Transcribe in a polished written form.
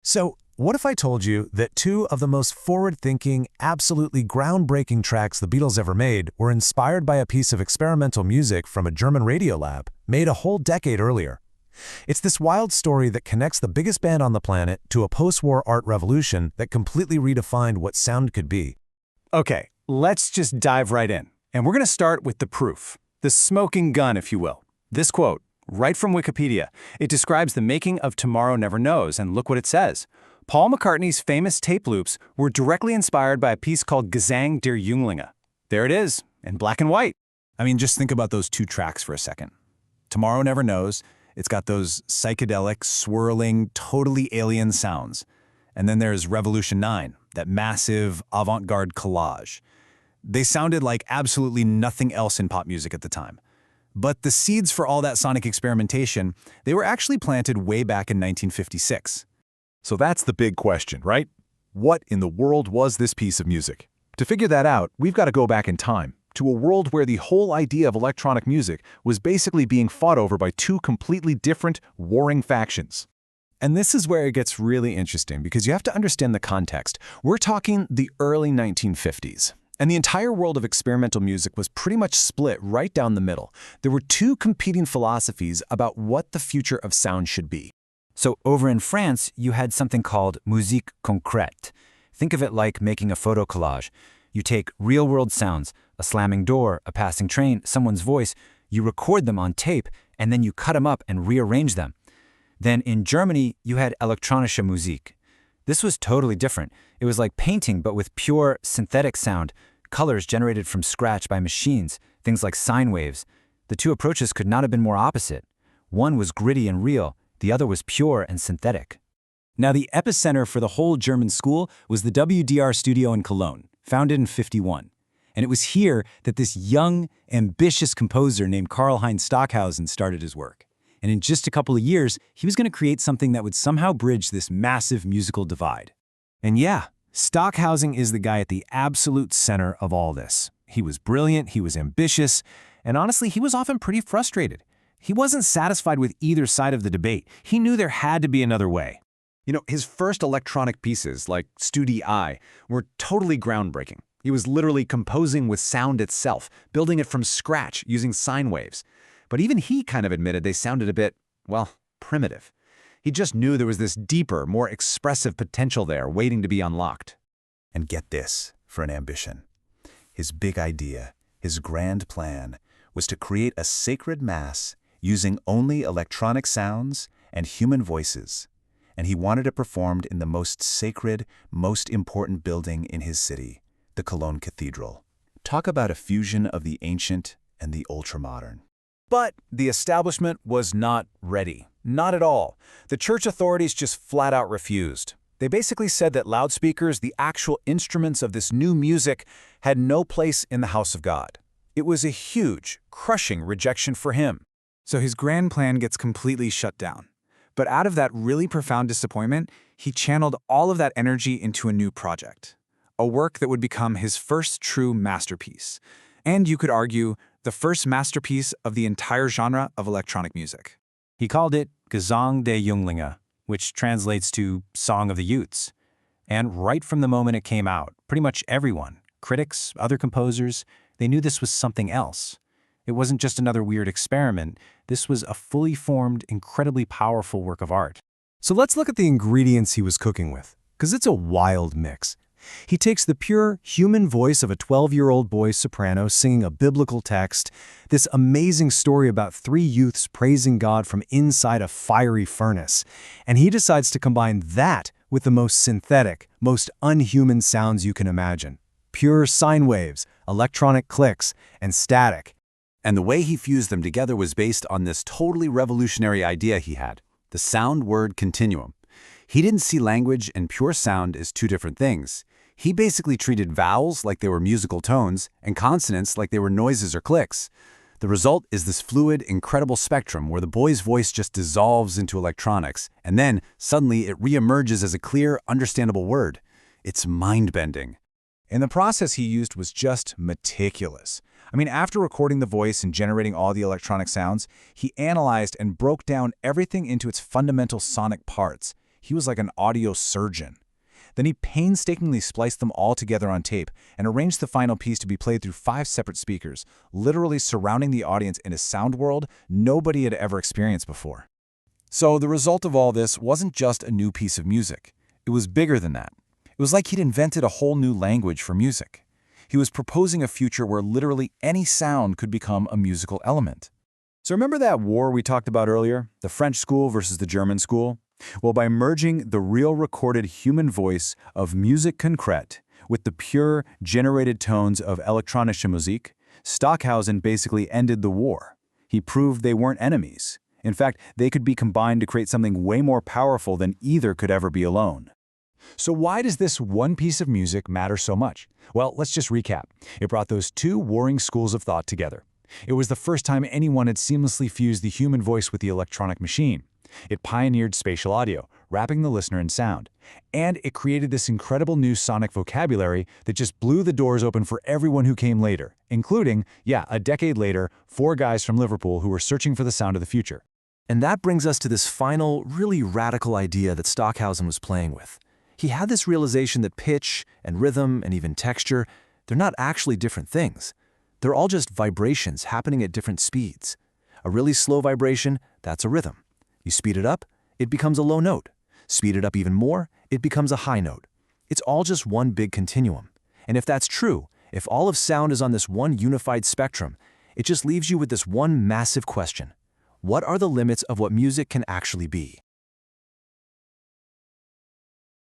So, what if I told you that two of the most forward-thinking, absolutely groundbreaking tracks the Beatles ever made were inspired by a piece of experimental music from a German radio lab made a whole decade earlier? It's this wild story that connects the biggest band on the planet to a post-war art revolution that completely redefined what sound could be. Okay, let's just dive right in. And we're going to start with the proof, the smoking gun, if you will. This quote, right from Wikipedia, it describes the making of Tomorrow Never Knows, and look what it says. Paul McCartney's famous tape loops were directly inspired by a piece called Gesang der Junglinge. There it is, in black and white. I mean, just think about those two tracks for a second. Tomorrow Never Knows, it's got those psychedelic, swirling, totally alien sounds. And then there's Revolution 9, that massive avant-garde collage. They sounded like absolutely nothing else in pop music at the time. But the seeds for all that sonic experimentation, they were actually planted way back in 1956. So that's the big question, right? What in the world was this piece of music? To figure that out, we've got to go back in time, to a world where the whole idea of electronic music was basically being fought over by two completely different, warring factions. And this is where it gets really interesting, because you have to understand the context. We're talking the early 1950s. And the entire world of experimental music was pretty much split right down the middle. There were two competing philosophies about what the future of sound should be. So over in France, you had something called musique concrète. Think of it like making a photo collage. You take real-world sounds, a slamming door, a passing train, someone's voice, you record them on tape, and then you cut them up and rearrange them. Then in Germany, you had elektronische Musik. This was totally different. It was like painting, but with pure synthetic sound, colors generated from scratch by machines, things like sine waves. The two approaches could not have been more opposite. One was gritty and real, the other was pure and synthetic. Now, the epicenter for the whole German school was the WDR studio in Cologne, founded in '51. And it was here that this young, ambitious composer named Karl-Heinz Stockhausen started his work. And in just a couple of years, he was going to create something that would somehow bridge this massive musical divide. And yeah, Stockhausen is the guy at the absolute center of all this. He was brilliant, he was ambitious, and honestly, he was often pretty frustrated. He wasn't satisfied with either side of the debate. He knew there had to be another way. You know, his first electronic pieces, like Studi I, were totally groundbreaking. He was literally composing with sound itself, building it from scratch using sine waves. But even he kind of admitted they sounded a bit, well, primitive. He just knew there was this deeper, more expressive potential there waiting to be unlocked. And get this for an ambition. His big idea, his grand plan, was to create a sacred mass using only electronic sounds and human voices. And he wanted it performed in the most sacred, most important building in his city, the Cologne Cathedral. Talk about a fusion of the ancient and the ultramodern. But the establishment was not ready. Not at all. The church authorities just flat out refused. They basically said that loudspeakers, the actual instruments of this new music, had no place in the house of God. It was a huge, crushing rejection for him. So his grand plan gets completely shut down. But out of that really profound disappointment, he channeled all of that energy into a new project, a work that would become his first true masterpiece. And you could argue, the first masterpiece of the entire genre of electronic music. He called it Gesang der Junglinge, which translates to Song of the Youths. And right from the moment it came out, pretty much everyone, critics, other composers, they knew this was something else. It wasn't just another weird experiment. This was a fully formed, incredibly powerful work of art. So let's look at the ingredients he was cooking with, because it's a wild mix. He takes the pure human voice of a 12-year-old boy soprano singing a biblical text, this amazing story about three youths praising God from inside a fiery furnace, and he decides to combine that with the most synthetic, most unhuman sounds you can imagine. Pure sine waves, electronic clicks, and static. And the way he fused them together was based on this totally revolutionary idea he had, the sound-word continuum. He didn't see language and pure sound as two different things. He basically treated vowels like they were musical tones and consonants like they were noises or clicks. The result is this fluid, incredible spectrum where the boy's voice just dissolves into electronics, and then, suddenly, it reemerges as a clear, understandable word. It's mind-bending. And the process he used was just meticulous. I mean, after recording the voice and generating all the electronic sounds, he analyzed and broke down everything into its fundamental sonic parts. He was like an audio surgeon. Then he painstakingly spliced them all together on tape and arranged the final piece to be played through 5 separate speakers, literally surrounding the audience in a sound world nobody had ever experienced before. So the result of all this wasn't just a new piece of music. It was bigger than that. It was like he'd invented a whole new language for music. He was proposing a future where literally any sound could become a musical element. So remember that war we talked about earlier, the French school versus the German school? Well, by merging the real recorded human voice of musique concrète with the pure, generated tones of elektronische Musik, Stockhausen basically ended the war. He proved they weren't enemies. In fact, they could be combined to create something way more powerful than either could ever be alone. So why does this one piece of music matter so much? Well, let's just recap. It brought those two warring schools of thought together. It was the first time anyone had seamlessly fused the human voice with the electronic machine. It pioneered spatial audio, wrapping the listener in sound. And it created this incredible new sonic vocabulary that just blew the doors open for everyone who came later, including, a decade later, 4 guys from Liverpool who were searching for the sound of the future. And that brings us to this final, really radical idea that Stockhausen was playing with. He had this realization that pitch and rhythm and even texture, they're not actually different things. They're all just vibrations happening at different speeds. A really slow vibration, that's a rhythm. You speed it up, it becomes a low note. Speed it up even more, it becomes a high note. It's all just one big continuum. And if that's true, if all of sound is on this one unified spectrum, it just leaves you with this one massive question. What are the limits of what music can actually be?